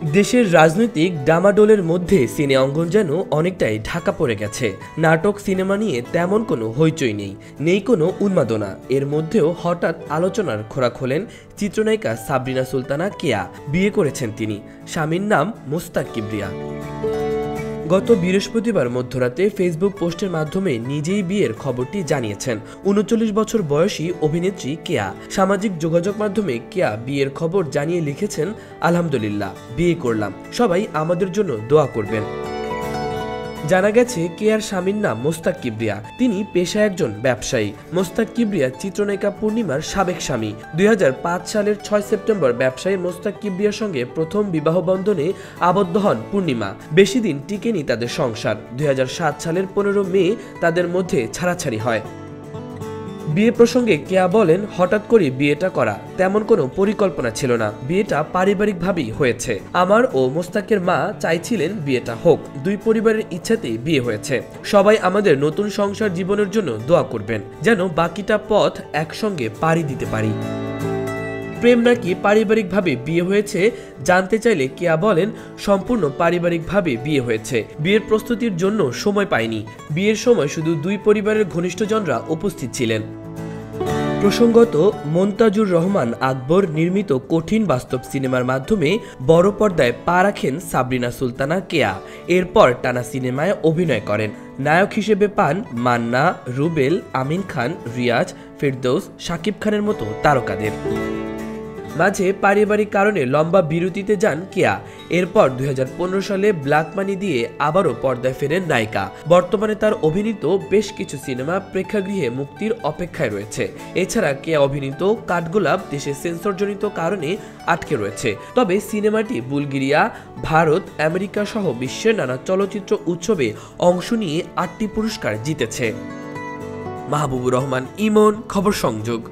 দেশের রাজনৈতিক ডামাডোলের মধ্যে সিনে অঙ্গন যেন অনেকটাই ঢাকা পড়ে গেছে। নাটক সিনেমা নিয়ে তেমন কোনো হইচই নেই কোনো উন্মাদনা। এর মধ্যেও হঠাৎ আলোচনার খোরাক হলেন চিত্রনায়িকা সাবরিনা সুলতানা কেয়া। বিয়ে করেছেন তিনি, স্বামীর নাম মোস্তাক কিবরিয়া। গত বৃহস্পতিবার মধ্যরাতে ফেসবুক পোস্টের মাধ্যমে নিজেই বিয়ের খবরটি জানিয়েছেন ৩৯ বছর বয়সী অভিনেত্রী কেয়া। সামাজিক যোগাযোগ মাধ্যমে কেয়া বিয়ের খবর জানিয়ে লিখেছেন, আলহামদুলিল্লাহ, বিয়ে করলাম, সবাই আমাদের জন্য দোয়া করবেন। জানা গেছে কেয়ার স্বামীর নাম মোস্তাক কিবরিয়া। তিনি পেশায় একজন ব্যবসায়ী। মোস্তাক কিবরিয়া চিত্রনায়িকা পূর্ণিমার সাবেক স্বামী। ২০০৫ সালের ৬ সেপ্টেম্বর ব্যবসায়ী মোস্তাক কিবরিয়ার সঙ্গে প্রথম বিবাহ বন্ধনে আবদ্ধ হন পূর্ণিমা। বেশি দিন টিকেনি তাদের সংসার। ২০০৭ সালের ১৫ মে তাদের মধ্যে ছাড়াছাড়ি হয়। বিয়ে প্রসঙ্গে কেয়া বলেন, হঠাৎ করে বিয়েটা করা, তেমন কোনো পরিকল্পনা ছিল না। বিয়েটা পারিবারিকভাবেই হয়েছে। আমার ও মোস্তাকের মা চাইছিলেন বিয়েটা হোক। দুই পরিবারের ইচ্ছাতেই বিয়ে হয়েছে। সবাই আমাদের নতুন সংসার জীবনের জন্য দোয়া করবেন, যেন বাকিটা পথ একসঙ্গে পাড়ি দিতে পারি। প্রেম নাকি পারিবারিকভাবে বিয়ে হয়েছে জানতে চাইলে কেয়া বলেন, সম্পূর্ণ পারিবারিকভাবে বিয়ে হয়েছে। বিয়ের প্রস্তুতির জন্য সময় পাইনি। বিয়ের সময় শুধু দুই পরিবারের ঘনিষ্ঠজনরা উপস্থিত ছিলেন। প্রসঙ্গত, মন্তাজুর রহমান আকবর নির্মিত কঠিন বাস্তব সিনেমার মাধ্যমে বড় পর্দায় পা রাখেন সাবরিনা সুলতানা কেয়া। এরপর টানা সিনেমায় অভিনয় করেন। নায়ক হিসেবে পান মান্না, রুবেল, আমিন খান, রিয়াজ, ফেরদৌস, শাকিব খানের মতো তারকাদের। মাঝে পারিবারিক কারণে লম্বা বিরতিতে যান কেয়া। এরপর ২০১৫ সালে ব্ল্যাক মানি দিয়ে আবারও পর্দায় ফেরেন নায়িকা। বর্তমানে তার অভিনীত বেশ কিছু সিনেমা প্রেক্ষাগৃহে মুক্তির অপেক্ষায় রয়েছে। এছাড়া কেয়া অভিনীত কাঠগোলাপ দেশে সেন্সরজনিত কারণে আটকে রয়েছে। তবে সিনেমাটি বুলগেরিয়া, ভারত, আমেরিকা সহ বিশ্বের নানা চলচ্চিত্র উৎসবে অংশ নিয়ে ৮টি পুরস্কার জিতেছে। মাহবুবুর রহমান ইমন, খবর সংযোগ।